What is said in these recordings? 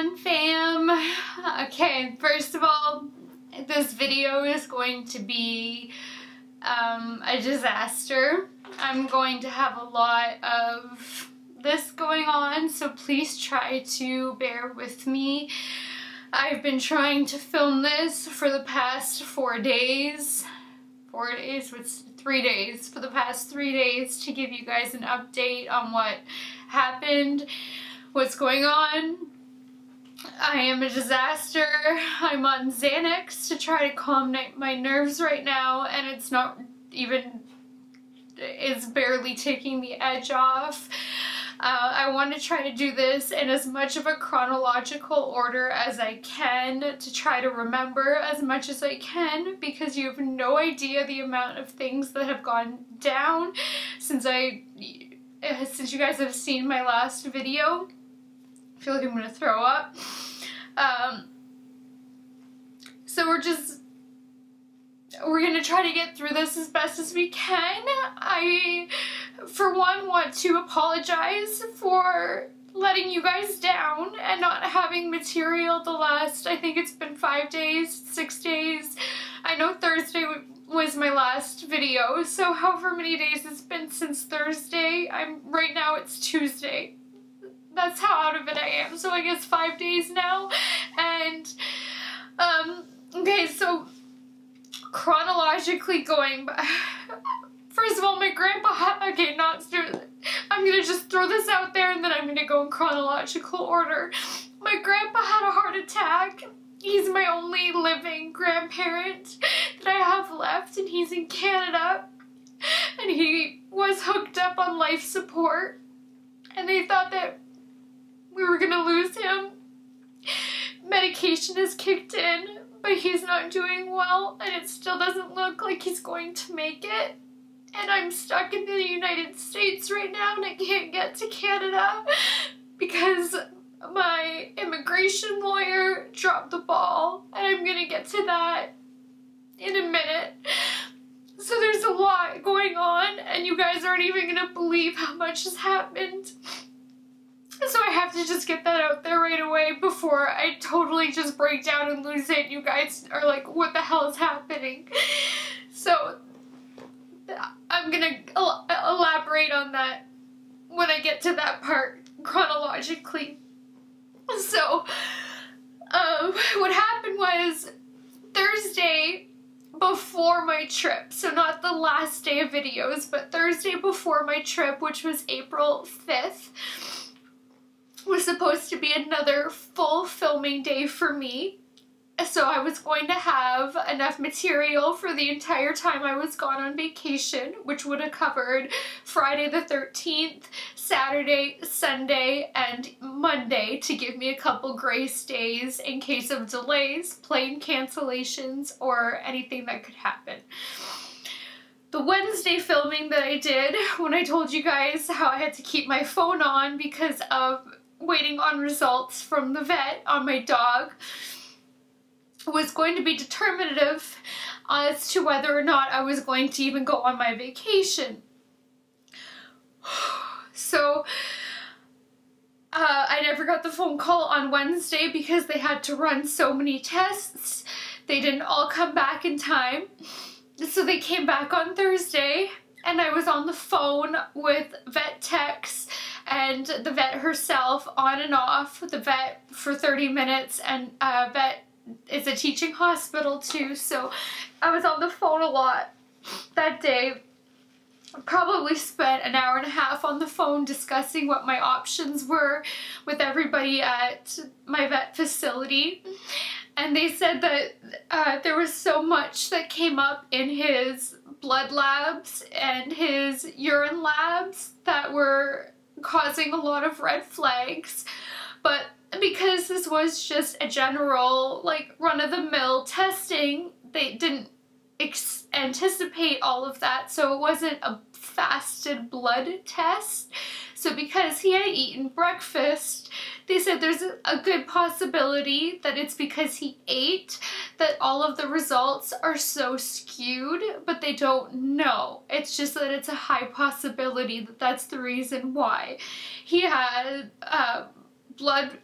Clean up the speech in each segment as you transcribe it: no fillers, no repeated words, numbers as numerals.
on, fam? Okay, first of all, this video is going to be a disaster. I'm going to have a lot of this going on, so please try to bear with me. I've been trying to film this for the past 4 days. 4 days? What's 3 days? For the past 3 days to give you guys an update on what happened, what's going on. I am a disaster. I'm on Xanax to try to calm my nerves right now, and it's not even, it's barely taking the edge off. I want to try to do this in as much of a chronological order as I can to try to remember as much as I can, because you have no idea the amount of things that have gone down since you guys have seen my last video. I feel like I'm gonna throw up. So we're gonna try to get through this as best as we can. I, for one, want to apologize for letting you guys down and not having material the last, I think it's been 5 days, 6 days. I know Thursday was my last video, so however many days it's been since Thursday, right now it's Tuesday. That's how out of it I am, so I guess 5 days now. And okay, so chronologically going back, first of all, my grandpa I'm gonna just throw this out there and then I'm gonna go in chronological order. My grandpa had a heart attack. He's my only living grandparent that I have left, and he's in Canada, and he was hooked up on life support, and they thought that we were gonna lose him. Medication has kicked in, but he's not doing well, and it still doesn't look like he's going to make it. And I'm stuck in the United States right now, and I can't get to Canada because my immigration lawyer dropped the ball, and I'm gonna get to that in a minute. So there's a lot going on, and you guys aren't even gonna believe how much has happened. So I have to just get that out there right away before I totally just break down and lose it. You guys are like, what the hell is happening? So I'm gonna elaborate on that when I get to that part chronologically. So what happened was Thursday before my trip, so not the last day of videos, but Thursday before my trip, which was April 5th, was supposed to be another full filming day for me. So I was going to have enough material for the entire time I was gone on vacation, which would have covered Friday the 13th, Saturday, Sunday, and Monday to give me a couple grace days in case of delays, plane cancellations, or anything that could happen. The Wednesday filming that I did, when I told you guys how I had to keep my phone on because of waiting on results from the vet on my dog, was going to be determinative as to whether or not I was going to even go on my vacation. So I never got the phone call on Wednesday because they had to run so many tests. They didn't all come back in time. So they came back on Thursday, and I was on the phone with vet techs and the vet herself on and off, the vet for 30 minutes, and vet is a teaching hospital too, so I was on the phone a lot that day. Probably spent an hour and a half on the phone discussing what my options were with everybody at my vet facility. And they said that there was so much that came up in his blood labs and his urine labs that were causing a lot of red flags. But because this was just a general, like, run-of-the-mill testing, they didn't anticipate all of that, so it wasn't a fasted blood test. So because he had eaten breakfast, they said there's a good possibility that it's because he ate that all of the results are so skewed, but they don't know. It's just that it's a high possibility that that's the reason why. He had blood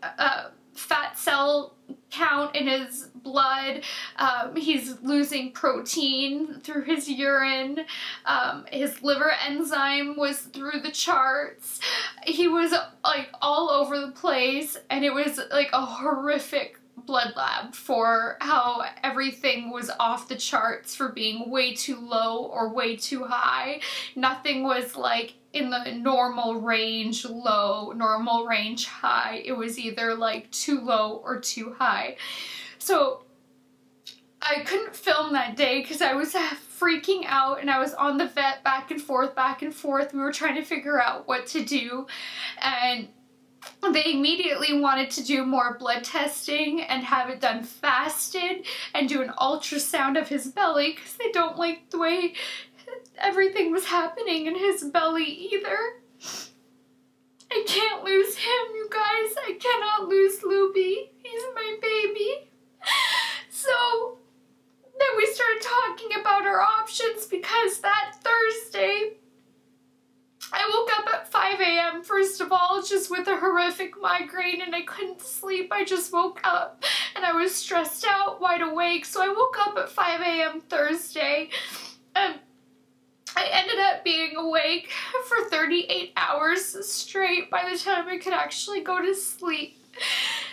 fat cell count in his blood. He's losing protein through his urine. His liver enzyme was through the charts. He was like all over the place, and it was like a horrific blood lab for how everything was off the charts for being way too low or way too high. Nothing was like in the normal range low, normal range high. It was either like too low or too high. So I couldn't film that day because I was freaking out, and I was on the vet back and forth, back and forth. We were trying to figure out what to do, and they immediately wanted to do more blood testing and have it done fasted and do an ultrasound of his belly because they don't like the way everything was happening in his belly either. I can't lose him, you guys. I cannot lose Luby. He's my baby. So then we started talking about our options because that Thursday I woke up at 5 a.m. first of all, just with a horrific migraine, and I couldn't sleep. I just woke up and I was stressed out, wide awake. So I woke up at 5 a.m. Thursday, and I ended up being awake for 38 hours straight by the time I could actually go to sleep.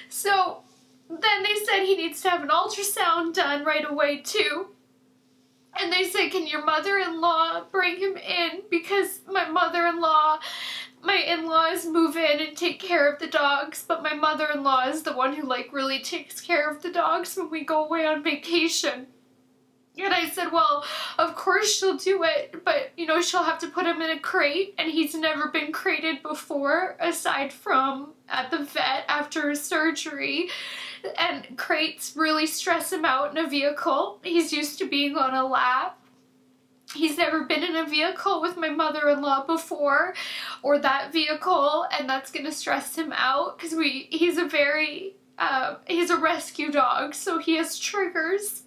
So then they said he needs to have an ultrasound done right away too. And they said, can your mother-in-law bring him in? Because my in-laws move in and take care of the dogs, but my mother-in-law is the one who like really takes care of the dogs when we go away on vacation. And I said, well, of course she'll do it, but, you know, she'll have to put him in a crate, and he's never been crated before, aside from at the vet after his surgery. And crates really stress him out in a vehicle. He's used to being on a lap. He's never been in a vehicle with my mother-in-law before, or that vehicle, and that's gonna stress him out, because he's a rescue dog, so he has triggers.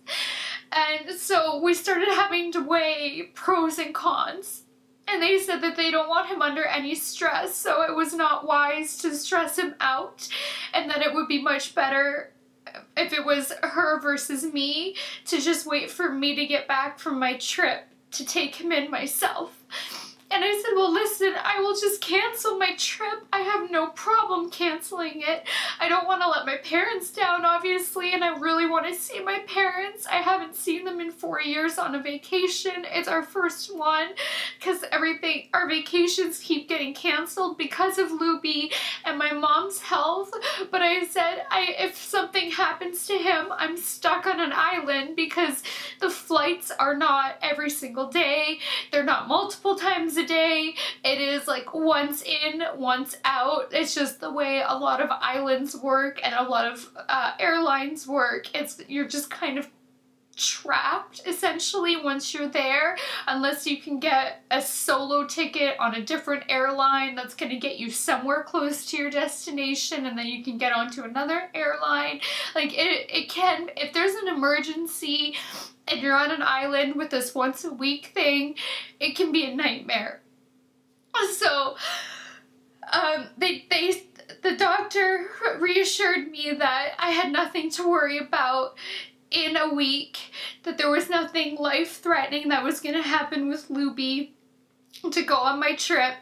And so we started having to weigh pros and cons. And they said that they don't want him under any stress, so it was not wise to stress him out, and that it would be much better if it was her versus me to just wait for me to get back from my trip to take him in myself. And I said, well, listen, I will just cancel my trip. I have no problem canceling it. I don't want to let my parents down, obviously, and I really want to see my parents. I haven't seen them in 4 years on a vacation. It's our first one because our vacations keep getting canceled because of Luby and my mom's health. But I said, if something happens to him, I'm stuck on an island because the flights are not every single day. They're not multiple times a day. It is like once in, once out. It's just the way a lot of islands work and a lot of airlines work. You're just kind of trapped essentially once you're there, unless you can get a solo ticket on a different airline that's going to get you somewhere close to your destination, and then you can get onto another airline. Like it can, if there's an emergency and you're on an island with this once a week thing, it can be a nightmare. So the doctor reassured me that I had nothing to worry about in a week, that there was nothing life-threatening that was going to happen with Luby to go on my trip.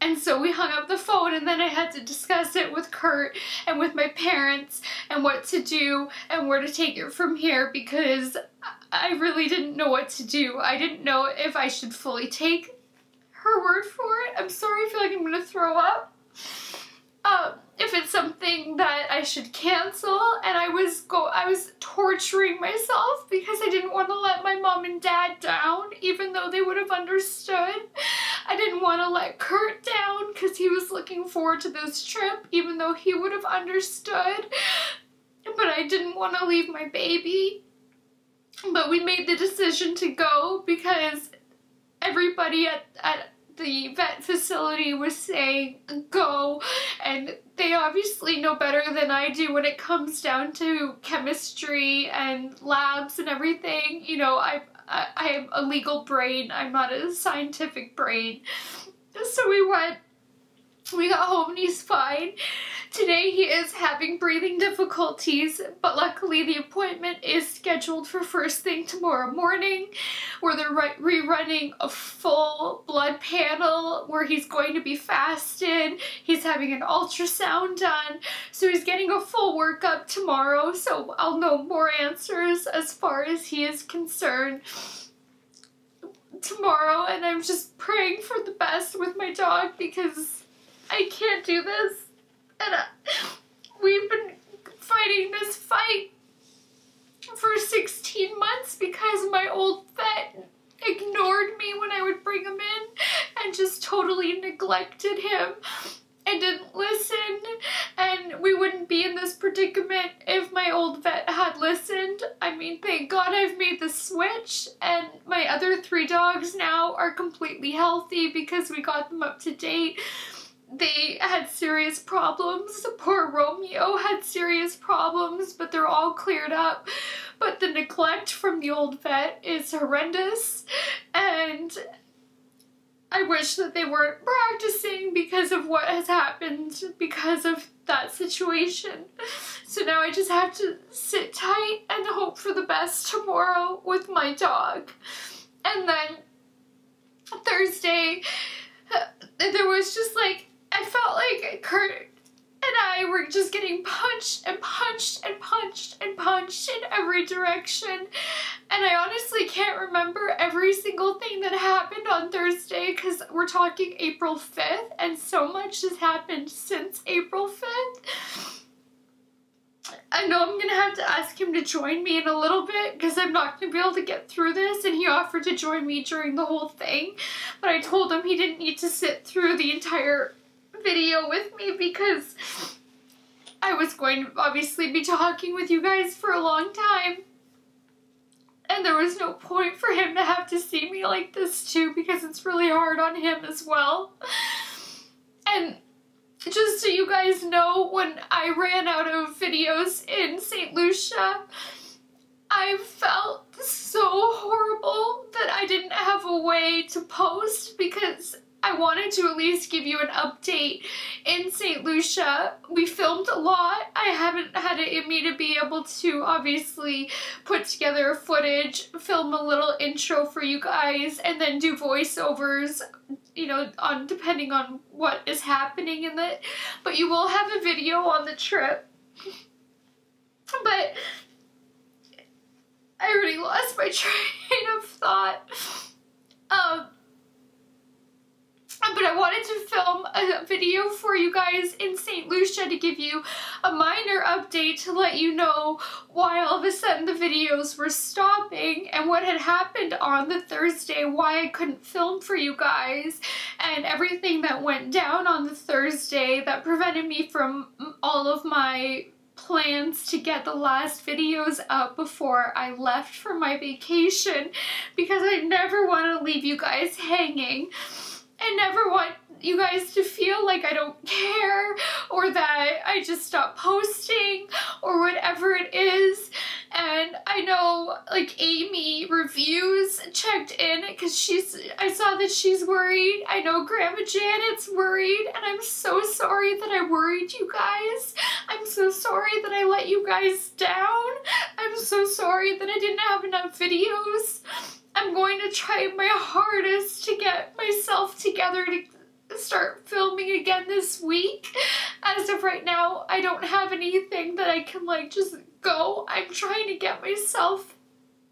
And so we hung up the phone, and then I had to discuss it with Kurt and with my parents and what to do and where to take it from here, because I really didn't know what to do. I didn't know if I should fully take her word for it. I'm sorry, I feel like I'm going to throw up. If it's something that I should cancel, and I was torturing myself because I didn't want to let my mom and dad down, even though they would have understood. I didn't want to let Kurt down because he was looking forward to this trip, even though he would have understood. But I didn't want to leave my baby. But we made the decision to go because everybody at the vet facility was saying go, and they obviously know better than I do when it comes down to chemistry and labs and everything. You know, I have a legal brain, I'm not a scientific brain. So we got home and he's fine. Today he is having breathing difficulties, but luckily the appointment is scheduled for first thing tomorrow morning, where they're rerunning a full blood panel where he's going to be fasted. He's having an ultrasound done, so he's getting a full workup tomorrow, so I'll know more answers as far as he is concerned tomorrow. And I'm just praying for the best with my dog because I can't do this. And we've been fighting this fight for 16 months because my old vet ignored me when I would bring him in and just totally neglected him and didn't listen. And we wouldn't be in this predicament if my old vet had listened. I mean, thank God I've made the switch, and my other 3 dogs now are completely healthy because we got them up to date. They had serious problems. Poor Romeo had serious problems, but they're all cleared up. But the neglect from the old vet is horrendous, and I wish that they weren't practicing because of what has happened because of that situation. So now I just have to sit tight and hope for the best tomorrow with my dog. And then Thursday, there was just like, I felt like Kurt and I were just getting punched and punched and punched and punched in every direction. And I honestly can't remember every single thing that happened on Thursday because we're talking April 5th and so much has happened since April 5th. I know I'm going to have to ask him to join me in a little bit because I'm not going to be able to get through this, and he offered to join me during the whole thing. But I told him he didn't need to sit through the entire video with me because I was going to obviously be talking with you guys for a long time, and there was no point for him to have to see me like this too because it's really hard on him as well. And just so you guys know, when I ran out of videos in St. Lucia, I felt so horrible that I didn't have a way to post because I wanted to at least give you an update in St. Lucia. We filmed a lot. I haven't had it in me to be able to obviously put together footage, film a little intro for you guys, and then do voiceovers, you know, depending on what is happening in it. But you will have a video on the trip. But I already lost my train of thought. But I wanted to film a video for you guys in St. Lucia to give you a minor update to let you know why all of a sudden the videos were stopping and what had happened on the Thursday, why I couldn't film for you guys, and everything that went down on the Thursday that prevented me from all of my plans to get the last videos up before I left for my vacation, because I never want to leave you guys hanging. I never want you guys to feel like I don't care or that I just stopped posting or whatever it is. And I know, like, Amy Reviews checked in because I saw that she's worried. I know Grandma Janet's worried, and I'm so sorry that I worried you guys. I'm so sorry that I let you guys down. I'm so sorry that I didn't have enough videos. I'm going to try my hardest to get myself together to start filming again this week. As of right now, I don't have anything that I can, like, just go. I'm trying to get myself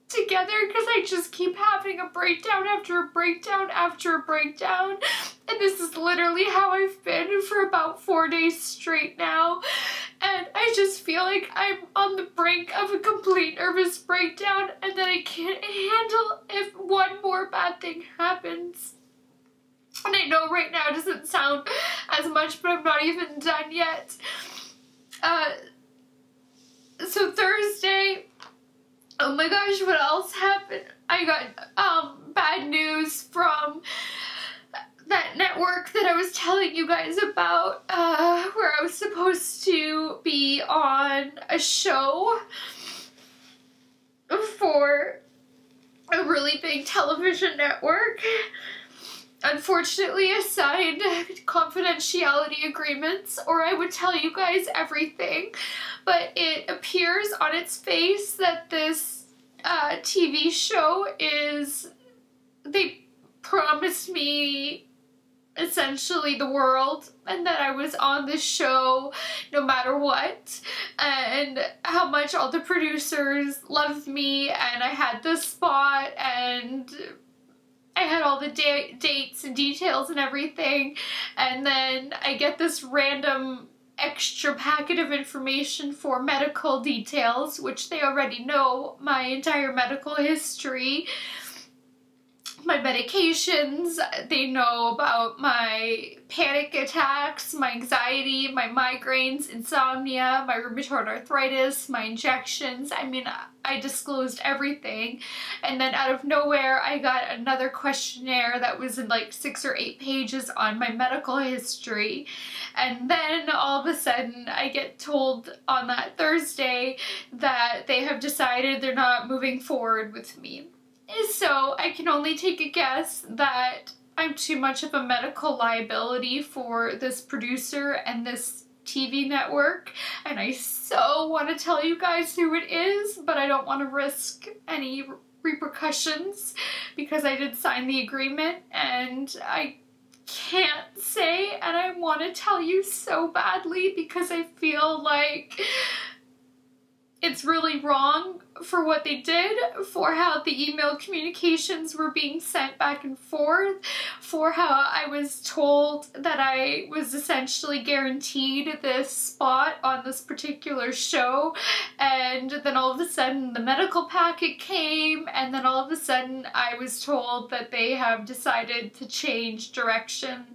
together because I just keep having a breakdown after a breakdown after a breakdown. And this is literally how I've been for about 4 days straight now. And I just feel like I'm on the brink of a complete nervous breakdown and that I can't handle if one more bad thing happens. And I know right now it doesn't sound as much, but I'm not even done yet. So Thursday, oh my gosh, what else happened? I got bad news from that network that I was telling you guys about, where I was supposed to be on a show for a really big television network. unfortunately I signed confidentiality agreements, or I would tell you guys everything, but it appears on its face that this TV show is, they promised me essentially the world, and that I was on this show no matter what, and how much all the producers loved me, and I had this spot, and I had all the dates and details and everything, and then I get this random extra packet of information for medical details, which they already know my entire medical history, my medications, they know about my panic attacks, my anxiety, my migraines, insomnia, my rheumatoid arthritis, my injections. I mean, I disclosed everything. And then out of nowhere, I got another questionnaire that was in like 6 or 8 pages on my medical history. And then all of a sudden, I get told on that Thursday that they have decided they're not moving forward with me. So I can only take a guess that I'm too much of a medical liability for this producer and this TV network, and I so want to tell you guys who it is, but I don't want to risk any repercussions because I did sign the agreement, and I can't say, and I want to tell you so badly because I feel like it's really wrong for what they did, for how the email communications were being sent back and forth, for how I was told that I was essentially guaranteed this spot on this particular show, and then all of a sudden the medical packet came, and then all of a sudden I was told that they have decided to change direction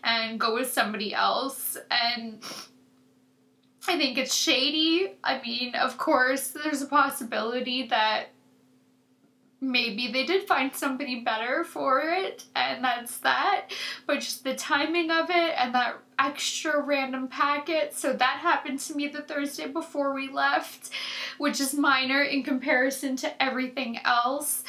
and go with somebody else, and I think it's shady. I mean, of course, there's a possibility that maybe they did find somebody better for it, and that's that, but just the timing of it and that extra random packet. So that happened to me the Thursday before we left, which is minor in comparison to everything else.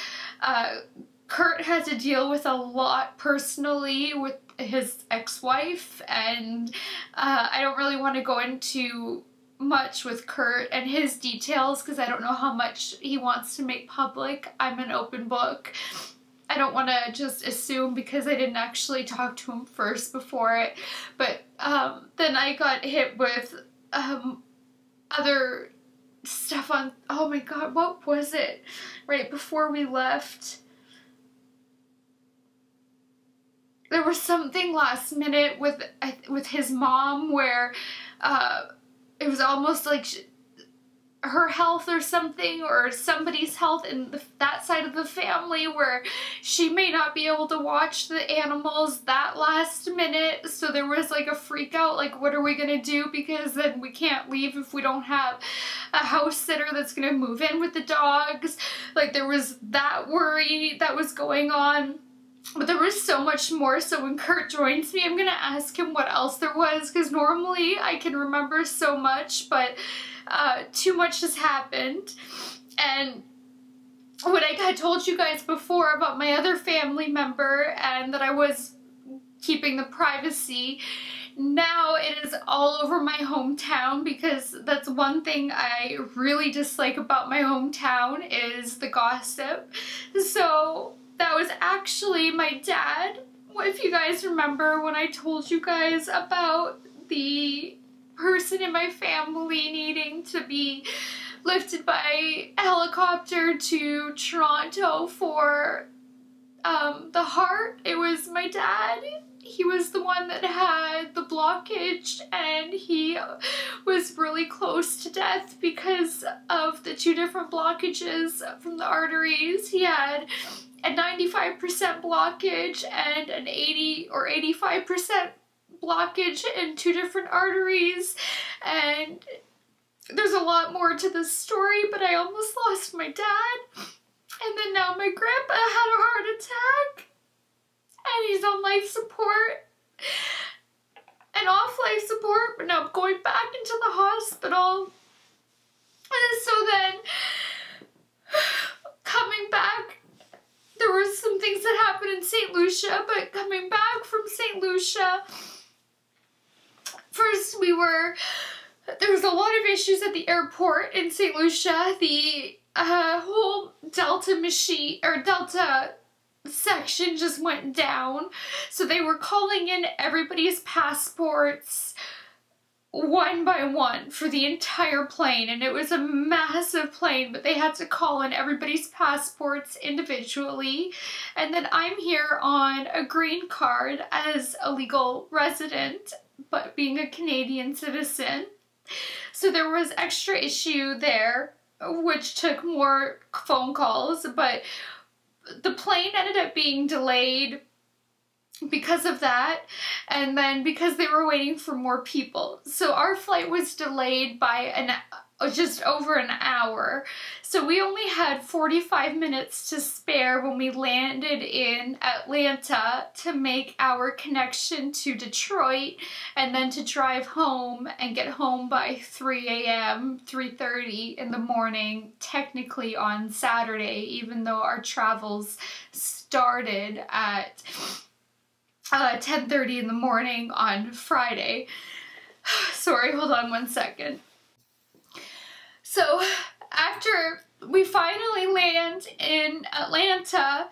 Kurt had to deal with a lot personally with his ex-wife, and I don't really want to go into much with Kurt and his details because I don't know how much he wants to make public. I'm an open book. I don't want to just assume because I didn't actually talk to him first before it, but then I got hit with other stuff on, oh my god, what was it? Right before we left, there was something last minute with his mom where it was almost like her health or something, or somebody's health in that side of the family where she may not be able to watch the animals that last minute. So there was like a freak out, like what are we gonna do, because then we can't leave if we don't have a house sitter that's gonna move in with the dogs. Like there was that worry that was going on. But there was so much more, so when Kurt joins me, I'm gonna ask him what else there was, because normally I can remember so much, but too much has happened. And what I had told you guys before about my other family member, and that I was keeping the privacy, now it is all over my hometown, because that's one thing I really dislike about my hometown is the gossip. So that was actually my dad. If you guys remember when I told you guys about the person in my family needing to be lifted by a helicopter to Toronto for the heart, it was my dad. He was the one that had the blockage, and he was really close to death because of the 2 different blockages from the arteries. He had a 95% blockage and an 80 or 85% blockage in 2 different arteries, and there's a lot more to this story, but I almost lost my dad, and then now my grandpa had a heart attack, and he's on life support, and off life support, but now going back into the hospital. And so then, coming back, there were some things things that happened in St. Lucia, but coming back from St. Lucia, first there was a lot of issues at the airport in St. Lucia. The whole Delta section just went down. So they were calling in everybody's passports one by one for the entire plane, and it was a massive plane, but they had to call in everybody's passports individually. And then I'm here on a green card as a legal resident, but being a Canadian citizen. So there was extra issue there, which took more phone calls, but the plane ended up being delayed because of that, and then because they were waiting for more people. So our flight was delayed by just over an hour. So we only had 45 minutes to spare when we landed in Atlanta to make our connection to Detroit, and then to drive home and get home by 3 a.m., 3:30 in the morning, technically on Saturday, even though our travels started at 10:30 in the morning on Friday. Sorry, hold on one second. So after we finally land in Atlanta,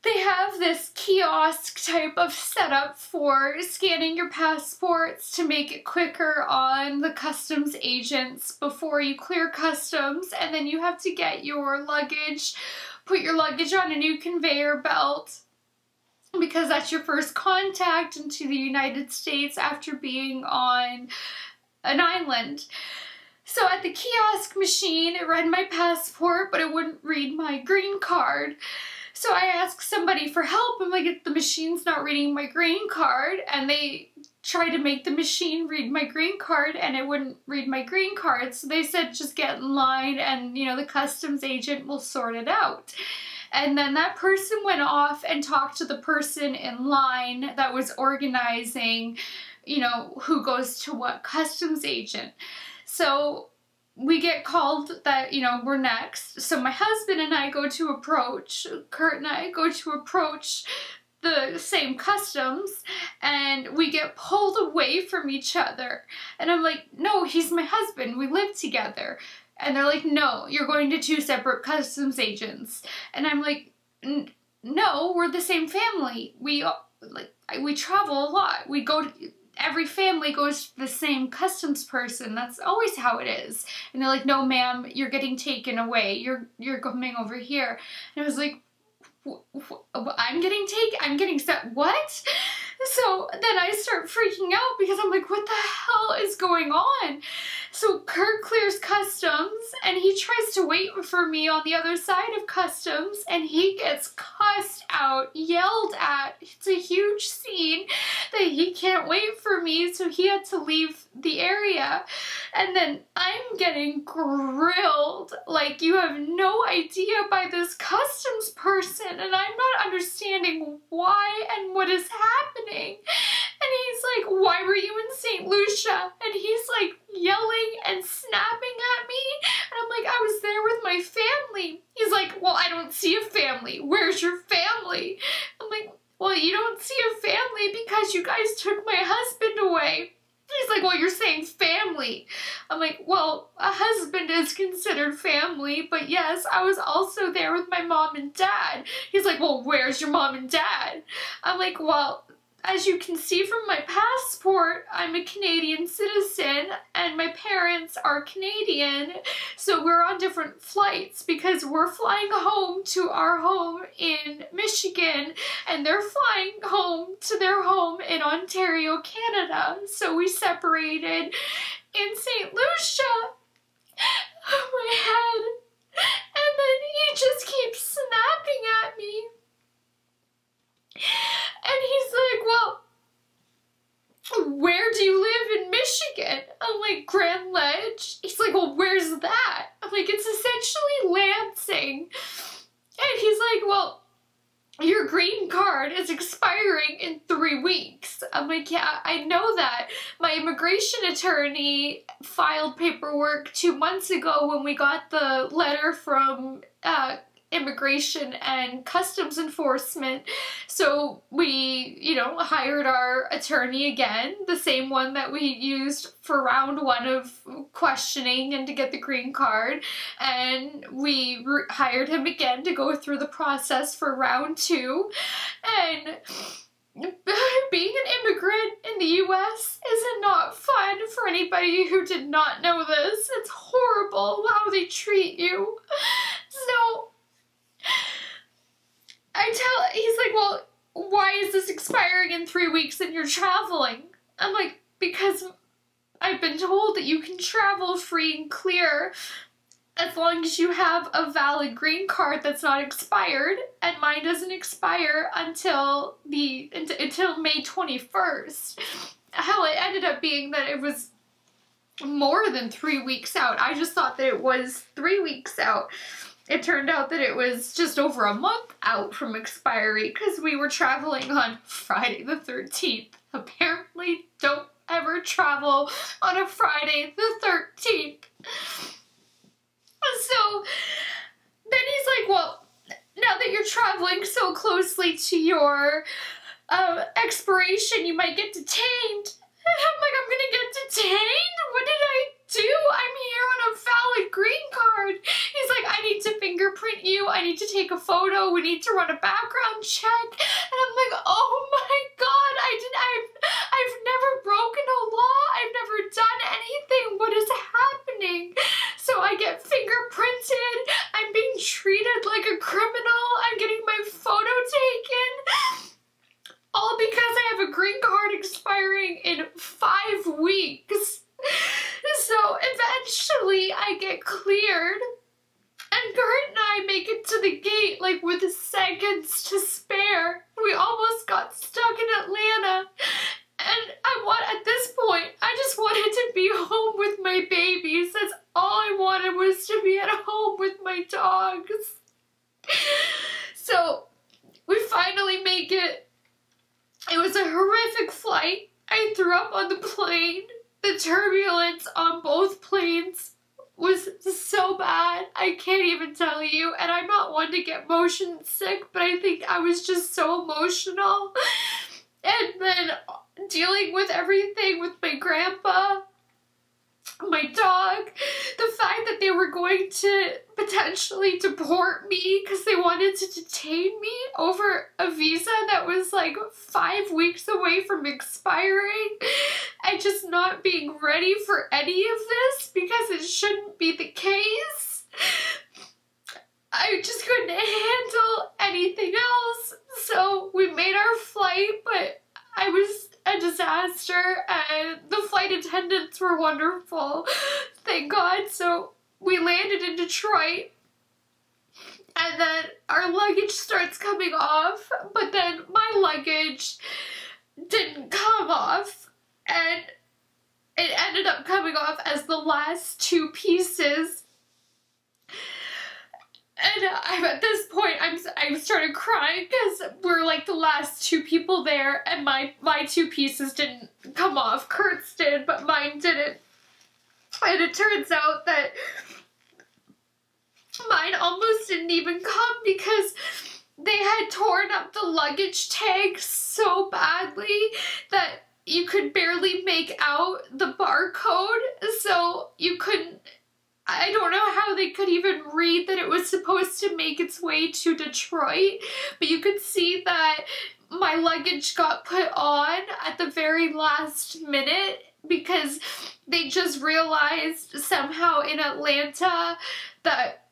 they have this kiosk type of setup for scanning your passports to make it quicker on the customs agents before you clear customs, and then you have to get your luggage, put your luggage on a new conveyor belt, because that's your first contact into the United States after being on an island. So at the kiosk machine, it read my passport, but it wouldn't read my green card. So I asked somebody for help. I'm like, the machine's not reading my green card. And they tried to make the machine read my green card, and it wouldn't read my green card. So they said, just get in line and, the customs agent will sort it out. And then that person went off and talked to the person in line that was organizing, who goes to what customs agent. So we get called that, we're next. So my husband and I go to approach, Kurt and I go to approach the same customs, and we get pulled away from each other. And I'm like, no, he's my husband. We live together. And they're like, no, you're going to two separate customs agents. And I'm like, no, we're the same family. We travel a lot. Every family goes to the same customs person. That's always how it is. And they're like, no, ma'am, you're getting taken away. You're coming over here. And I was like, I'm getting set, what? So then I start freaking out because I'm like, what the hell is going on? So Kurt clears customs, and he tries to wait for me on the other side of customs, and he gets cussed out, yelled at. It's a huge scene that he can't wait for me, so he had to leave the area. And then I'm getting grilled like you have no idea by this customs person, and I'm not understanding why and what is happening. And he's like, why were you in St. Lucia? And he's like yelling and snapping at me. And I'm like, I was there with my family. He's like, well, I don't see a family. Where's your family? I'm like, well, you don't see a family because you guys took my husband away. He's like, well, you're saying family. I'm like, well, a husband is considered family, but yes, I was also there with my mom and dad. He's like, well, where's your mom and dad? I'm like, well, as you can see from my passport, I'm a Canadian citizen and my parents are Canadian, so we're on different flights because we're flying home to our home in Michigan and they're flying home to their home in Ontario, Canada. So we separated in St. Lucia. My head. And then he just keeps snapping at me. And he's like, well, where do you live in Michigan? I'm like, Grand Ledge. He's like, well, where's that? I'm like, it's essentially Lansing. And he's like, well, your green card is expiring in 3 weeks. I'm like, yeah, I know that. My immigration attorney filed paperwork 2 months ago when we got the letter from immigration and customs enforcement. So we, you know, hired our attorney again, the same one that we used for round one of questioning and to get the green card. And we hired him again to go through the process for round two. And being an immigrant in the U.S. is not fun for anybody who did not know this. It's horrible how they treat you. So he's like, well, why is this expiring in 3 weeks and you're traveling? I'm like, because I've been told that you can travel free and clear as long as you have a valid green card that's not expired, and mine doesn't expire until May 21st. Hell, it ended up being that it was more than 3 weeks out. I just thought that it was 3 weeks out. It turned out that it was just over a month out from expiry because we were traveling on Friday the 13th. Apparently, don't ever travel on a Friday the 13th. So then he's like, well, now that you're traveling so closely to your expiration, you might get detained. And I'm like, I'm gonna get detained? What did I do? I'm here on a valid green card. He's like, I need to fingerprint you. I need to take a photo. We need to run a background check. And I'm like, oh my God, I've never broken a law. I've never done anything. What is happening? So I get fingerprinted. I'm being treated like a criminal. I'm getting my photo taken. All because I have a green card expiring in 5 weeks. So eventually I get cleared, and Kurt and I make it to the gate like with seconds to spare. We almost got stuck in Atlanta, and at this point, I just wanted to be home with my babies. That's all I wanted, was to be at home with my dogs. So we finally make it. It was a horrific flight. I threw up on the plane. The turbulence on both planes was so bad, I can't even tell you. And I'm not one to get motion sick, but I think I was just so emotional. And then dealing with everything with my grandpa, my dog, the fact that they were going to potentially deport me because they wanted to detain me over a visa that was like 5 weeks away from expiring, and just not being ready for any of this because it shouldn't be the case. I just couldn't handle anything else. So we made our flight, but I was a disaster, and the flight attendants were wonderful, thank God. So we landed in Detroit, and then our luggage starts coming off, but then my luggage didn't come off, and it ended up coming off as the last 2 pieces. And at this point, I started crying because we're like the last 2 people there, and my 2 pieces didn't come off. Kurt's did, but mine didn't. And it turns out that mine almost didn't even come because they had torn up the luggage tag so badly that you could barely make out the barcode, so you couldn't. I don't know how they could even read that it was supposed to make its way to Detroit, but you could see that my luggage got put on at the very last minute because they just realized somehow in Atlanta that,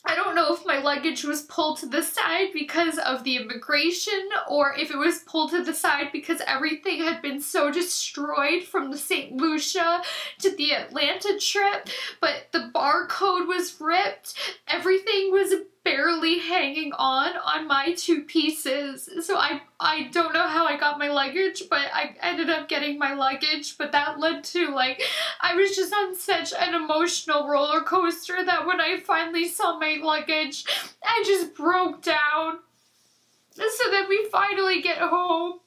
I don't know if my luggage was pulled to the side because of the immigration, or if it was pulled to the side because everything had been so destroyed from the St. Lucia to the Atlanta trip, but the barcode was ripped. Everything was barely hanging on my 2 pieces. So I don't know how I got my luggage, but I ended up getting my luggage, but that led to, like, I was just on such an emotional roller coaster that when I finally saw my luggage, I just broke down. So then we finally get home.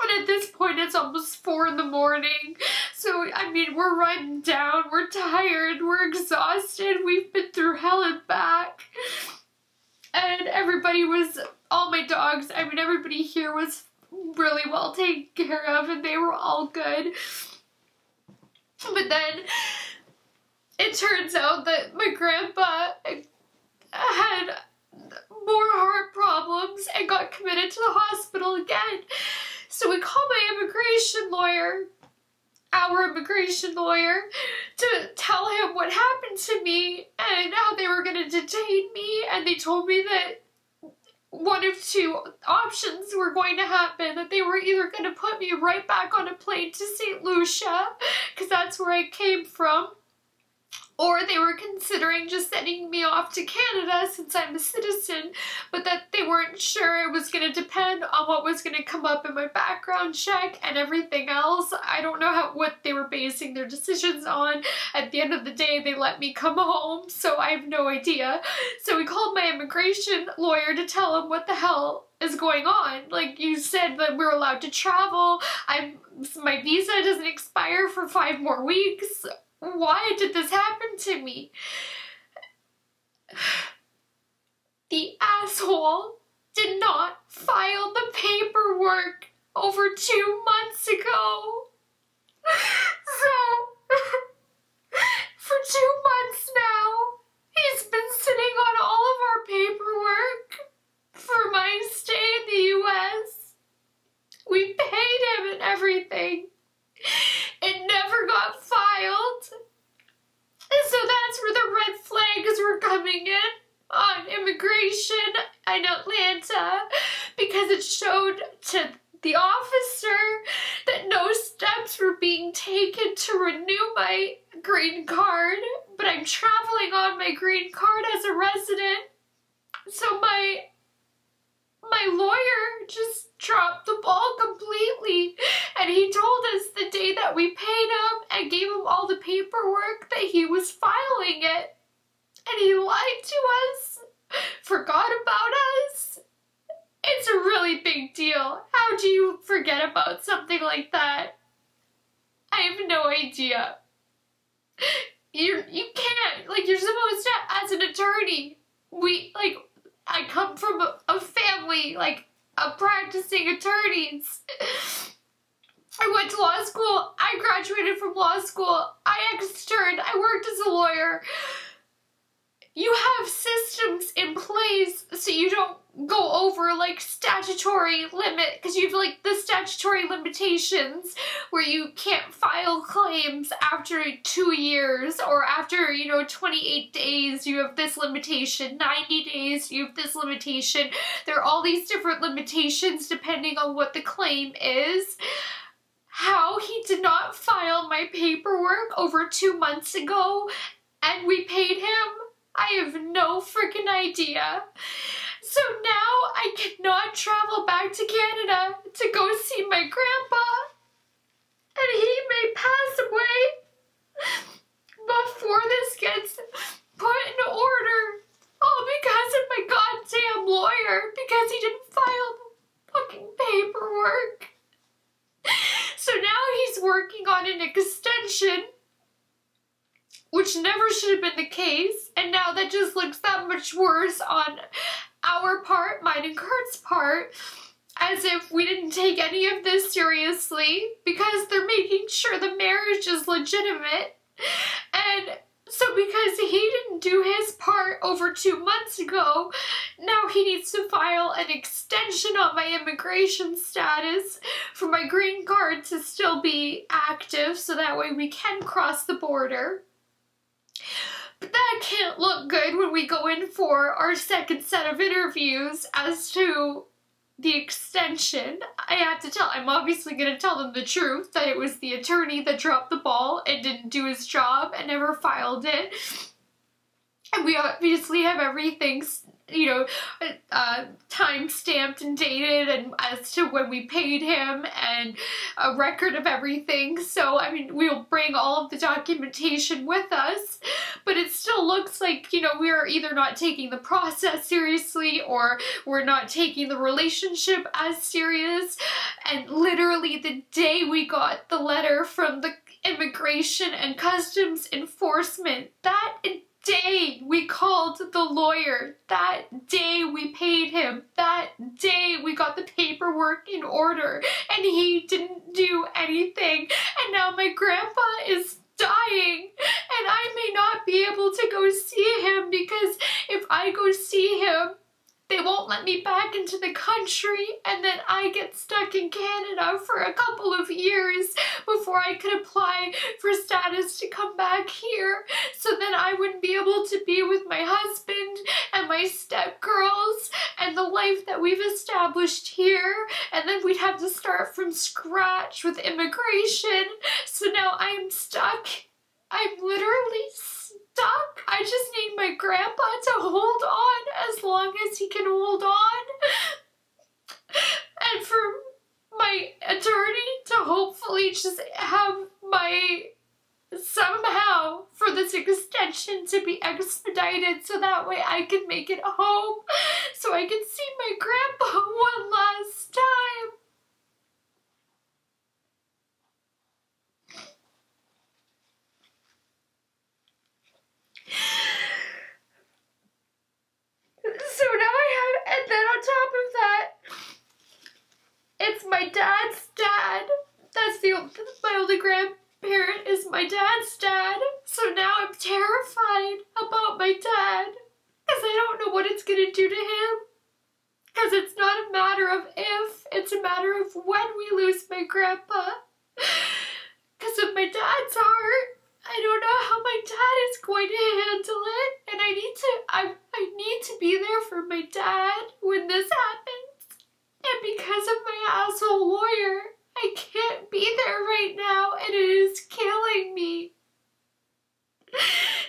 And at this point, it's almost 4 in the morning. So, I mean, we're run down, we're tired, we're exhausted, we've been through hell and back. And everybody was, all my dogs, I mean, everybody here was really well taken care of, and they were all good. But then it turns out that my grandpa had more heart problems and got committed to the hospital again. So we called my immigration lawyer, our immigration lawyer, to tell him what happened to me and how they were going to detain me, and they told me that one of two options were going to happen, that they were either going to put me right back on a plane to St. Lucia, because that's where I came from, or they were considering just sending me off to Canada since I'm a citizen, but that they weren't sure. It was going to depend on what was going to come up in my background check and everything else. I don't know what they were basing their decisions on. At the end of the day, they let me come home, so I have no idea. So we called my immigration lawyer to tell him what the hell is going on. Like, you said that we're allowed to travel. My visa doesn't expire for 5 more weeks. Why did this happen to me? The asshole did not file the paperwork over 2 months ago. So, for 2 months now, he's been sitting on all of our paperwork for my stay in the U.S. We paid him and everything. It never got filed. And so that's where the red flags were coming in on immigration in Atlanta, because it showed to the officer that no steps were being taken to renew my green card, but I'm traveling on my green card as a resident. So my lawyer just dropped the ball completely, and he told us the day that we paid him and gave him all the paperwork that he was filing it, and he lied to us, forgot about us. It's a really big deal. How do you forget about something like that? I have no idea. You can't, like, you're supposed to, as an attorney, I come from a family, like, of practicing attorneys. I went to law school. I graduated from law school. I externed. I worked as a lawyer. You have systems in place so you don't go over, like, statutory limit, because you have, like, the statutory limitations where you can't file claims after 2 years, or after, 28 days you have this limitation, 90 days you have this limitation. There are all these different limitations depending on what the claim is. How he did not file my paperwork over 2 months ago and we paid him, I have no freaking idea. So now I cannot travel back to Canada to go see my grandpa, and he may pass away before this gets put in order, all because of my goddamn lawyer, because he didn't file the fucking paperwork. So now he's working on an extension, which never should have been the case, and now that just looks that much worse on our part, mine and Kurt's part, as if we didn't take any of this seriously, because they're making sure the marriage is legitimate. And so because he didn't do his part over 2 months ago, now he needs to file an extension on my immigration status for my green card to still be active, so that way we can cross the border. But that can't look good when we go in for our second set of interviews as to the extension. I'm obviously going to tell them the truth, that it was the attorney that dropped the ball and didn't do his job and never filed it. And we obviously have everything, time-stamped and dated, and as to when we paid him, and a record of everything. So, I mean, we'll bring all of the documentation with us, but it still looks like, we are either not taking the process seriously, or we're not taking the relationship as serious. And literally the day we got the letter from the Immigration and Customs Enforcement, that day we called the lawyer. That day we paid him. That day we got the paperwork in order, and he didn't do anything. And now my grandpa is dying, and I may not be able to go see him because if I go see him, they won't let me back into the country, and then I get stuck in Canada for a couple of years before I could apply for status to come back here. So then I wouldn't be able to be with my husband and my stepgirls and the life that we've established here, and then we'd have to start from scratch with immigration. So now I'm stuck. I'm literally stuck. I just need my grandpa to hold on as long as he can hold on. And for my attorney to hopefully just have somehow for this extension to be expedited so that way I can make it home so I can see my grandpa one last time. So now I have, and then on top of that, it's my dad's dad. My only grandparent is my dad's dad. So now I'm terrified about my dad because I don't know what it's gonna do to him. Because it's not a matter of if, it's a matter of when we lose my grandpa. Because of my dad's heart, I don't know how my dad is going to handle it, and I need to be there for my dad when this happens. And because of my asshole lawyer, I can't be there right now, and it is killing me.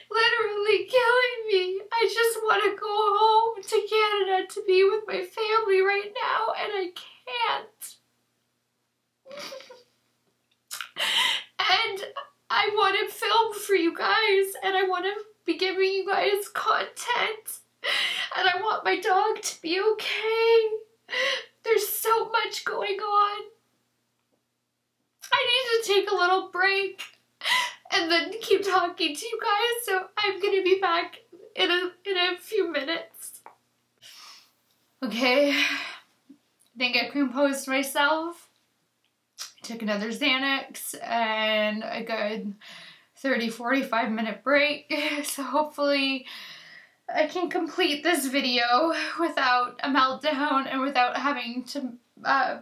Literally killing me. I just want to go home to Canada to be with my family right now, and I can't. And I want to film for you guys, and I want to be giving you guys content, and I want my dog to be okay. There's so much going on. I need to take a little break and then keep talking to you guys, so I'm gonna be back in a few minutes. Okay, I think I composed myself. Took another Xanax and a good 30-45 minute break, so hopefully I can complete this video without a meltdown and without having to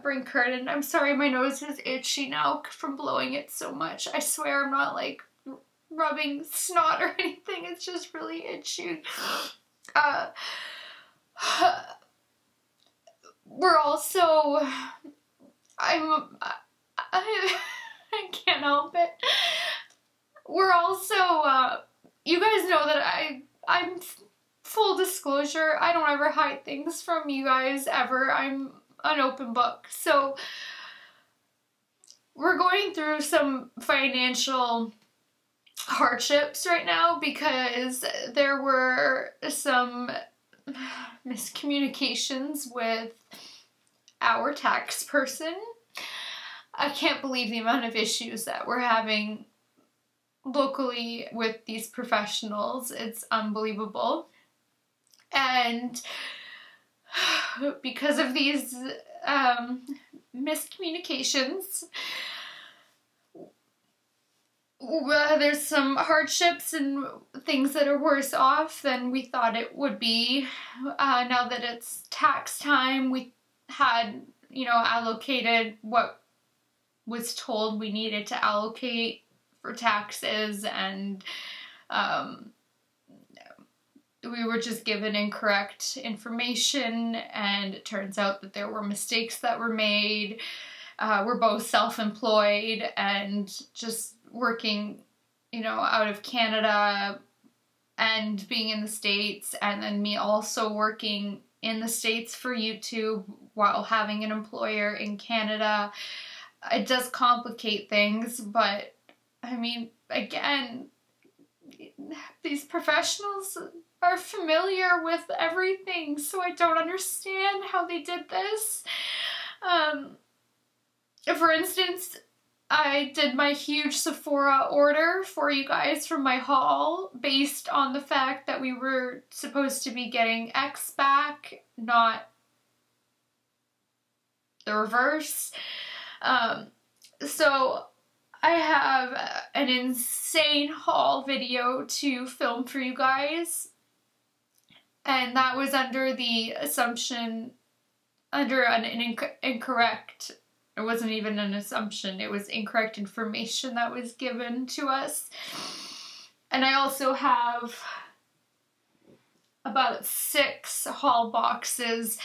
bring curtain. I'm sorry my nose is itchy now from blowing it so much. I swear I'm not like rubbing snot or anything, it's just really itchy. We're also, I can't help it. We're also, you guys know that I'm full disclosure, I don't ever hide things from you guys, ever. I'm an open book. So, we're going through some financial hardships right now because there were some miscommunications with our tax person. I can't believe the amount of issues that we're having locally with these professionals. It's unbelievable. And because of these miscommunications, there's some hardships and things that are worse off than we thought it would be. Now that it's tax time, we had, allocated what was told we needed to allocate for taxes, and we were just given incorrect information, and it turns out that there were mistakes that were made. We're both self-employed and just working, out of Canada and being in the States, and then me also working in the States for YouTube while having an employer in Canada. It does complicate things, but I mean, again, these professionals are familiar with everything, so I don't understand how they did this. For instance, I did my huge Sephora order for you guys from my haul based on the fact that we were supposed to be getting X back, not the reverse. So I have an insane haul video to film for you guys, and that was under the assumption, under an incorrect, it wasn't even an assumption, it was incorrect information that was given to us. And I also have about 6 haul boxes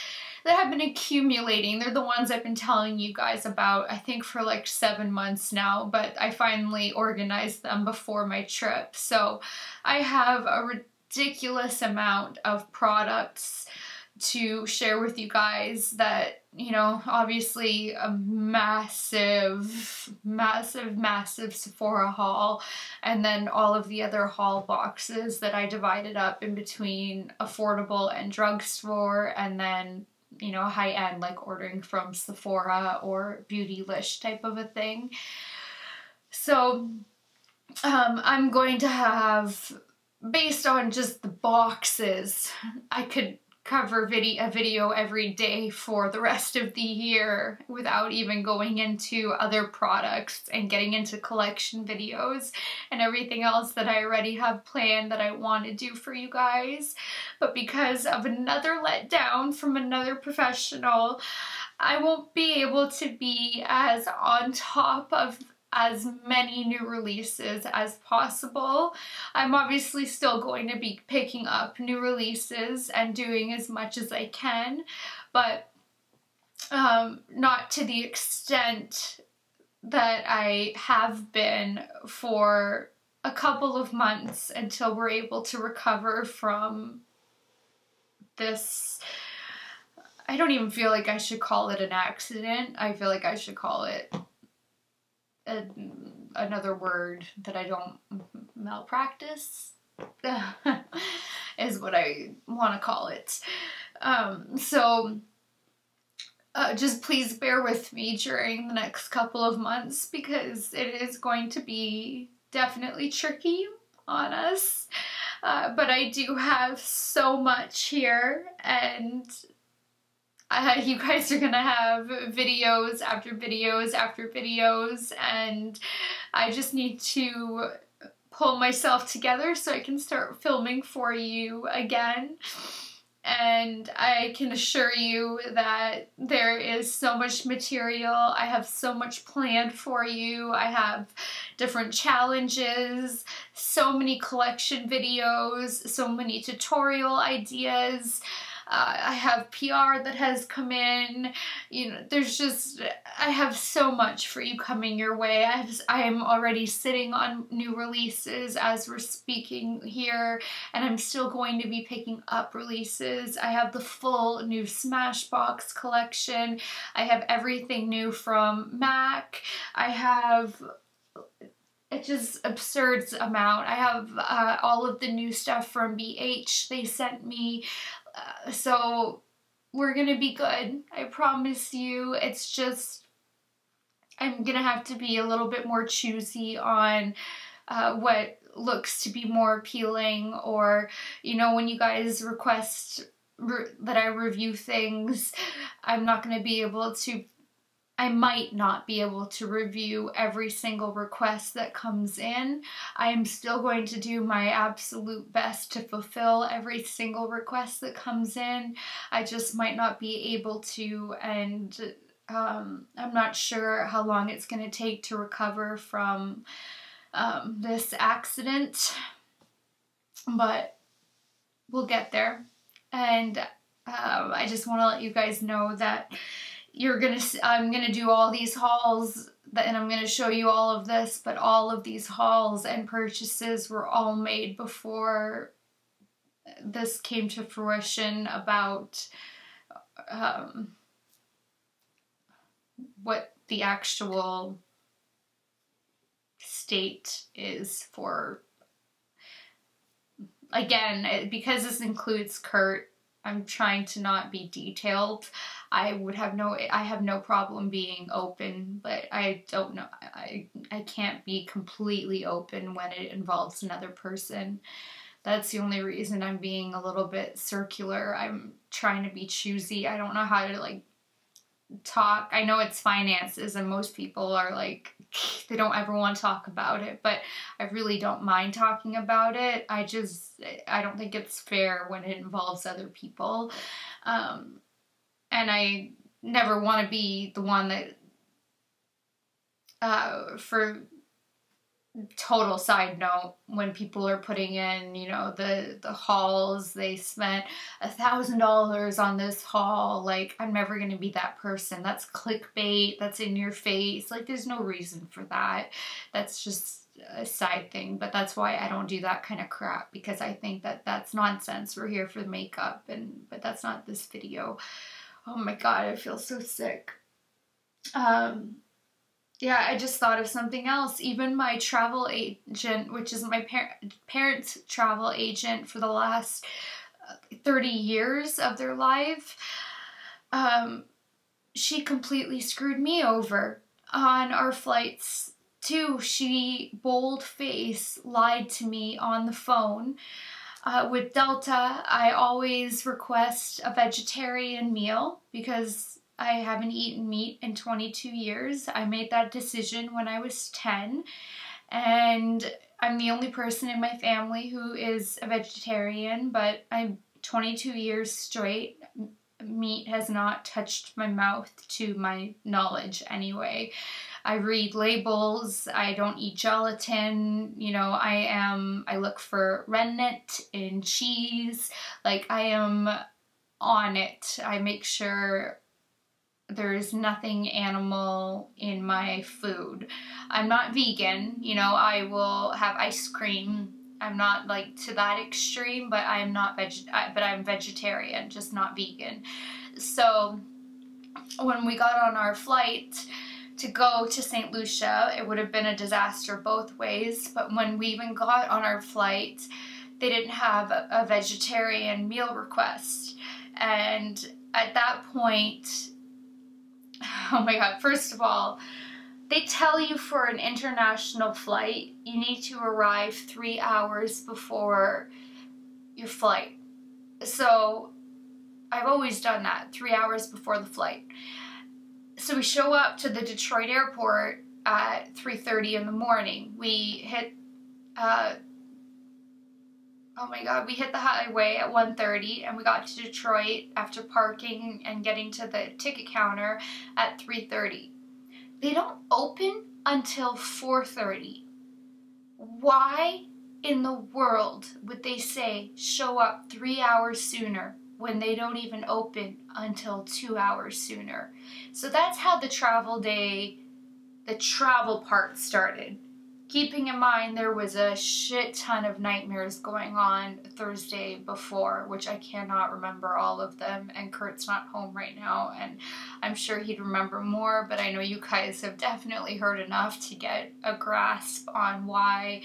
that have been accumulating. They're the ones I've been telling you guys about, I think for like 7 months now, but I finally organized them before my trip. So I have a ridiculous amount of products to share with you guys that, you know, obviously a massive Sephora haul, and then all of the other haul boxes that I divided up in between affordable and drugstore, and then, you know, high-end, like ordering from Sephora or Beautylish type of a thing. So I'm going to have, based on just the boxes, I could cover a video every day for the rest of the year without even going into other products and getting into collection videos and everything else that I already have planned that I want to do for you guys. But because of another letdown from another professional, I won't be able to be as on top of as many new releases as possible. I'm obviously still going to be picking up new releases and doing as much as I can, but not to the extent that I have been for a couple of months until we're able to recover from this. I don't even feel like I should call it an accident. I feel like I should call it another word that I don't, malpractice is what I want to call it. So just please bear with me during the next couple of months, because it is going to be definitely tricky on us. But I do have so much here, and you guys are gonna have videos after videos after videos, and I just need to pull myself together so I can start filming for you again. And I can assure you that there is so much material. I have so much planned for you. I have different challenges, so many collection videos, so many tutorial ideas. I have PR that has come in, you know, I have so much for you coming your way. I am already sitting on new releases as we're speaking here, and I'm still going to be picking up releases. I have the full new Smashbox collection. I have everything new from MAC. I have it's just absurd amount. I have all of the new stuff from BH they sent me. So we're gonna be good. I promise you. It's just, I'm gonna have to be a little bit more choosy on what looks to be more appealing, or, you know, when you guys request that I review things, I'm not gonna be able to, I might not be able to review every single request that comes in. I am still going to do my absolute best to fulfill every single request that comes in. I just might not be able to, and I'm not sure how long it's going to take to recover from this accident, but we'll get there. And I just want to let you guys know that I'm gonna do all these hauls, and I'm gonna show you all of this, but all of these hauls and purchases were all made before this came to fruition about what the actual state is for. Again, because this includes Kurt, I'm trying to not be detailed. I have no problem being open, but I don't know, I can't be completely open when it involves another person. That's the only reason I'm being a little bit circular. I'm trying to be choosy. I don't know how to like talk. I know it's finances and most people are like, they don't ever want to talk about it, but I really don't mind talking about it. I don't think it's fair when it involves other people. And I never want to be the one that, for total side note, when people are putting in, you know, the hauls, they spent $1,000 on this haul, like, I'm never going to be that person. That's clickbait, that's in your face, like, there's no reason for that. That's just a side thing, but that's why I don't do that kind of crap, because I think that that's nonsense. We're here for the makeup, but that's not this video. Oh my god, I feel so sick. Yeah, I just thought of something else. Even my travel agent, which is my parents' travel agent for the last 30 years of their life, she completely screwed me over on our flights too. She bold-faced lied to me on the phone. With Delta, I always request a vegetarian meal because I haven't eaten meat in 22 years. I made that decision when I was 10, and I'm the only person in my family who is a vegetarian, but I'm 22 years straight. Meat has not touched my mouth to my knowledge anyway. I read labels, I don't eat gelatin, you know, I look for rennet in cheese, like I am on it. I make sure there's nothing animal in my food. I'm not vegan, you know, I will have ice cream. I'm not like to that extreme, but I'm not but I'm vegetarian, just not vegan. So when we got on our flight to go to St. Lucia, it would have been a disaster both ways, but when we even got on our flight, they didn't have a vegetarian meal request. And at that point, oh my god, first of all, they tell you for an international flight, you need to arrive 3 hours before your flight. So I've always done that, 3 hours before the flight. So we show up to the Detroit airport at 3:30 in the morning. We hit, oh my god, we hit the highway at 1:30 and we got to Detroit after parking and getting to the ticket counter at 3:30. They don't open until 4:30. Why in the world would they say show up 3 hours sooner when they don't even open until 2 hours sooner? So that's how the travel part started. Keeping in mind there was a shit ton of nightmares going on Thursday before, which I cannot remember all of them, and Kurt's not home right now, and I'm sure he'd remember more, but I know you guys have definitely heard enough to get a grasp on why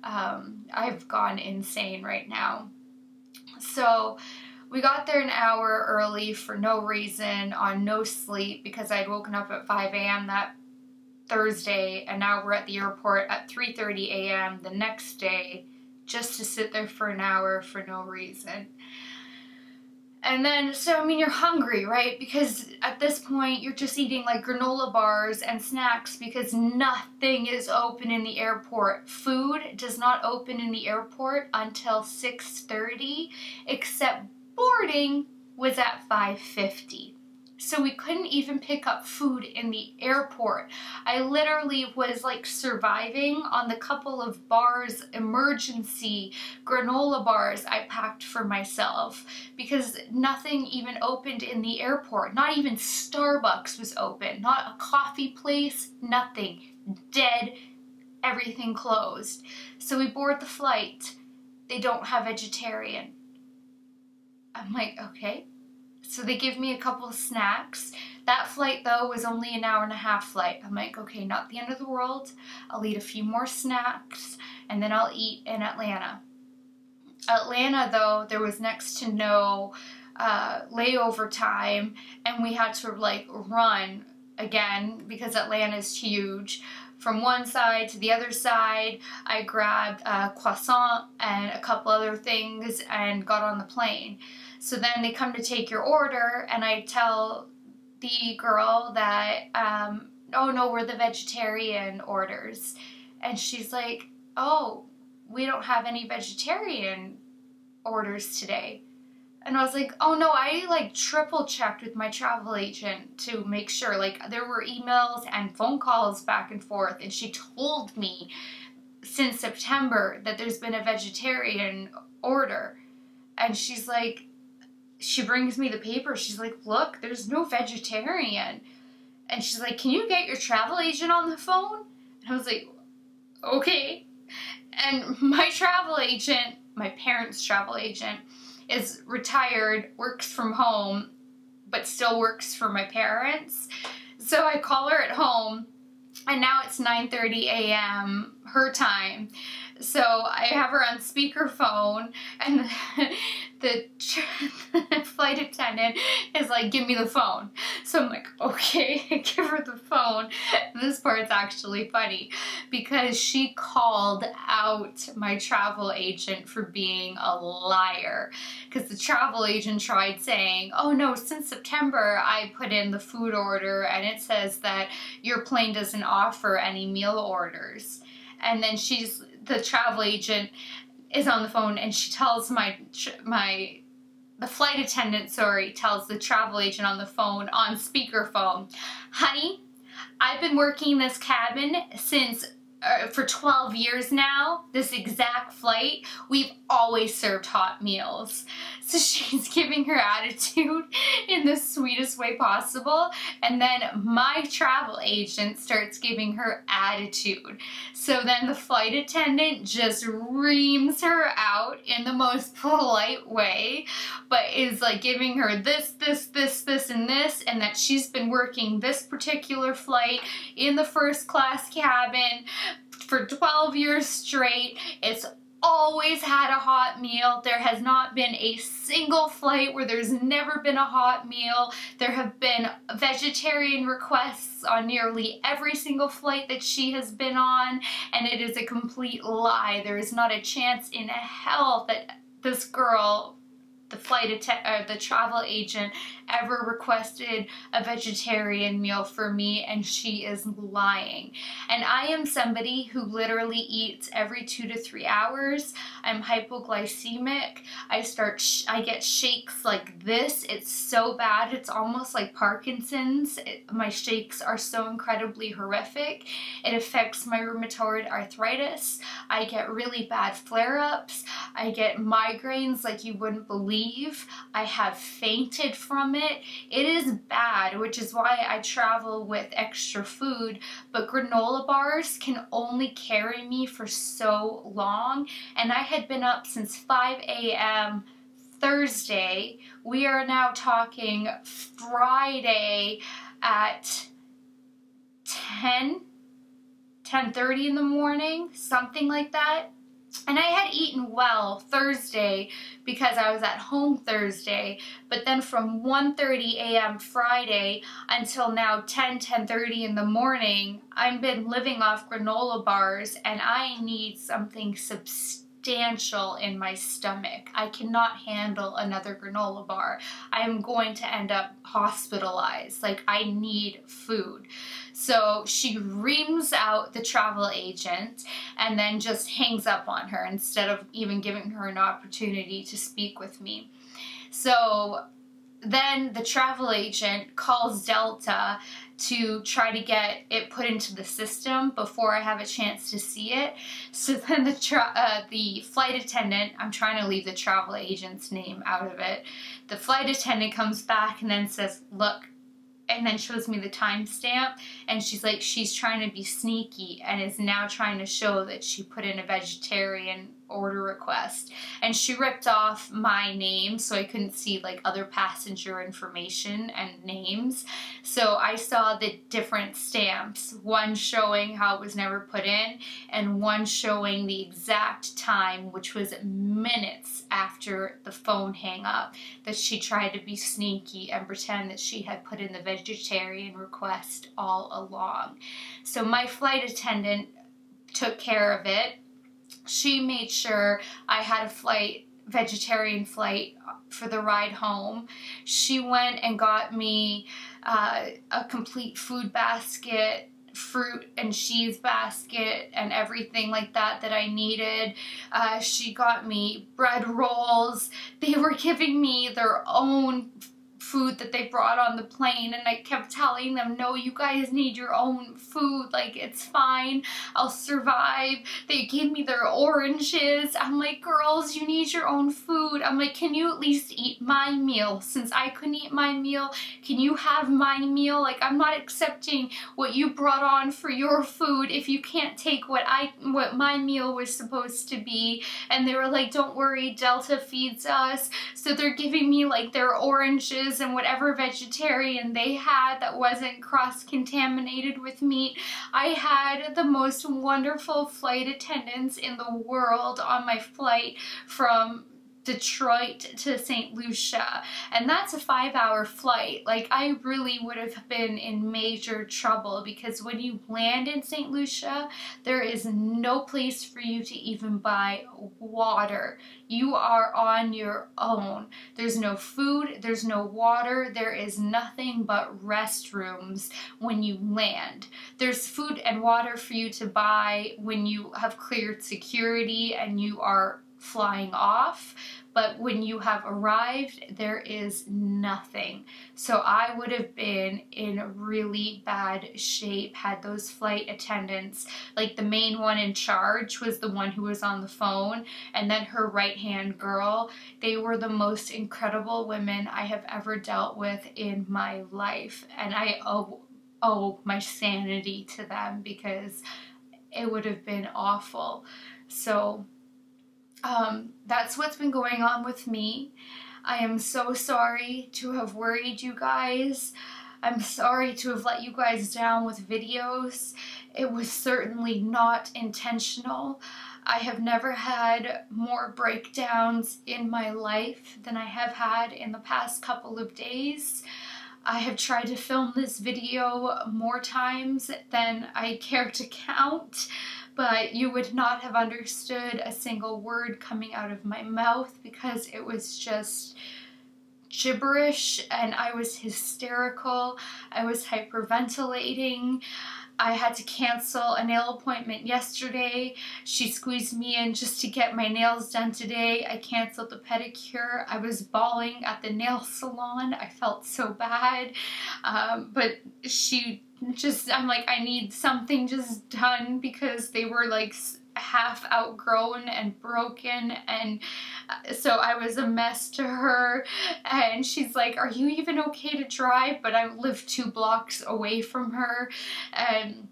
I've gone insane right now. So we got there an hour early for no reason, on no sleep, because I'd woken up at 5 a.m. that Thursday, and now we're at the airport at 3:30 a.m. the next day just to sit there for an hour for no reason. And then, so I mean, you're hungry, right? Because at this point you're just eating like granola bars and snacks because nothing is open in the airport. Food does not open in the airport until 6:30, except boarding was at 5:50. So we couldn't even pick up food in the airport. I literally was like surviving on the couple of bars, emergency granola bars I packed for myself, because nothing even opened in the airport. Not even Starbucks was open. Not a coffee place, nothing. Dead, everything closed. So we board the flight. They don't have vegetarian. I'm like, okay. So they give me a couple of snacks. That flight, though, was only an hour and a half flight. I'm like, okay, not the end of the world. I'll eat a few more snacks, and then I'll eat in Atlanta. Atlanta, though, there was next to no layover time, and we had to like run again because Atlanta's huge. From one side to the other side, I grabbed a croissant and a couple other things and got on the plane. So then they come to take your order, and I tell the girl that, oh no, we're the vegetarian orders. And she's like, oh, we don't have any vegetarian orders today. And I was like, oh no, I like triple checked with my travel agent to make sure. Like, there were emails and phone calls back and forth, and she told me since September that there's been a vegetarian order. And she's like, she brings me the paper. She's like, look, there's no vegetarian. And she's like, can you get your travel agent on the phone? And I was like, okay. And my travel agent, my parents' travel agent, is retired, works from home, but still works for my parents. So I call her at home, and now it's 9:30 a.m. her time. So I have her on speakerphone, and the flight attendant is like, give me the phone. So I'm like, okay, I give her the phone. And this part's actually funny because she called out my travel agent for being a liar. Because the travel agent tried saying, oh no, since September I put in the food order and it says that your plane doesn't offer any meal orders. And then the travel agent is on the phone, and she tells the flight attendant, tells the travel agent on the phone, on speakerphone, honey, I've been working this cabin for 12 years now, this exact flight. We've always served hot meals. So she's giving her attitude in the sweetest way possible, and then my travel agent starts giving her attitude. So then the flight attendant just reams her out in the most polite way, but is like giving her this, and this, and that she's been working this particular flight in the first class cabin for 12 years straight. It's always had a hot meal. There has not been a single flight where there's never been a hot meal. There have been vegetarian requests on nearly every single flight that she has been on, and it is a complete lie. There is not a chance in hell that this girl, the travel agent, ever requested a vegetarian meal for me, and she is lying. And I am somebody who literally eats every 2 to 3 hours. I'm hypoglycemic. I get shakes like this. It's so bad. It's almost like Parkinson's. My shakes are so incredibly horrific. It affects my rheumatoid arthritis. I get really bad flare-ups. I get migraines like you wouldn't believe. I have fainted from it. It is bad, which is why I travel with extra food, but granola bars can only carry me for so long, and I had been up since 5 a.m. Thursday. We are now talking Friday at 10:30 in the morning, something like that. And I had eaten well Thursday because I was at home Thursday, but then from 1:30 a.m. Friday until now 10:30 in the morning, I've been living off granola bars, and I need something substantial in my stomach. I cannot handle another granola bar. I am going to end up hospitalized. Like, I need food. So she reams out the travel agent and then just hangs up on her instead of even giving her an opportunity to speak with me. So then the travel agent calls Delta to try to get it put into the system before I have a chance to see it. So then the flight attendant, I'm trying to leave the travel agent's name out of it, the flight attendant comes back and then says, look, and then shows me the timestamp, and she's like, she's trying to be sneaky and is now trying to show that she put in a vegetarian order request. And she ripped off my name so I couldn't see like other passenger information and names. So I saw the different stamps, one showing how it was never put in and one showing the exact time, which was minutes after the phone hang up that she tried to be sneaky and pretend that she had put in the vegetarian request all along. So my flight attendant took care of it. She made sure I had a vegetarian flight for the ride home. She went and got me a complete food basket, fruit and cheese basket, and everything like that I needed. She got me bread rolls. They were giving me their own food that they brought on the plane, and I kept telling them, no, you guys need your own food, like, it's fine, I'll survive. They gave me their oranges. I'm like, girls, you need your own food. I'm like, can you at least eat my meal? Since I couldn't eat my meal, can you have my meal? Like, I'm not accepting what you brought on for your food if you can't take what my meal was supposed to be. And they were like, don't worry, Delta feeds us. So they're giving me like their oranges and whatever vegetarian they had that wasn't cross-contaminated with meat. I had the most wonderful flight attendants in the world on my flight from Detroit to St. Lucia, and that's a 5-hour flight. Like, I really would have been in major trouble, because when you land in St. Lucia, there is no place for you to even buy water. You are on your own. There's no food, there's no water, there is nothing but restrooms when you land. There's food and water for you to buy when you have cleared security and you are flying off, but when you have arrived, there is nothing. So I would have been in really bad shape had those flight attendants, like the main one in charge was the one who was on the phone, and then her right-hand girl. They were the most incredible women I have ever dealt with in my life, and I owe my sanity to them, because it would have been awful. So that's what's been going on with me. I am so sorry to have worried you guys. I'm sorry to have let you guys down with videos. It was certainly not intentional. I have never had more breakdowns in my life than I have had in the past couple of days. I have tried to film this video more times than I care to count, but you would not have understood a single word coming out of my mouth, because it was just gibberish and I was hysterical. I was hyperventilating. I had to cancel a nail appointment yesterday. She squeezed me in just to get my nails done today. I canceled the pedicure. I was bawling at the nail salon. I felt so bad. But I'm like, I need something just done, because they were like half outgrown and broken, and so I was a mess to her. And she's like, are you even okay to drive? But I live 2 blocks away from her, and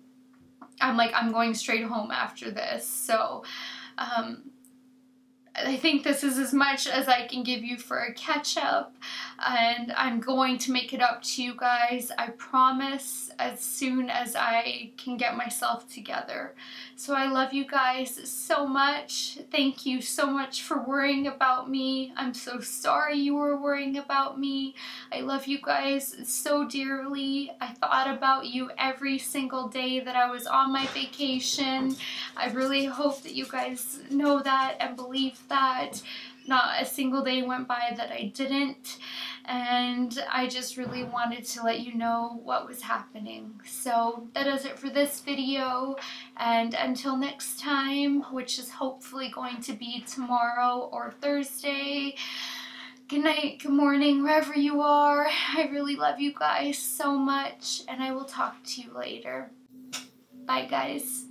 I'm like, I'm going straight home after this. So I think this is as much as I can give you for a catch-up, and I'm going to make it up to you guys, I promise, as soon as I can get myself together. So I love you guys so much. Thank you so much for worrying about me. I'm so sorry you were worrying about me. I love you guys so dearly. I thought about you every single day that I was on my vacation. I really hope that you guys know that and believe that. Not a single day went by that I didn't, and I just really wanted to let you know what was happening. So that does it for this video, and until next time, which is hopefully going to be tomorrow or Thursday, good night, good morning, wherever you are. I really love you guys so much, and I will talk to you later. Bye, guys.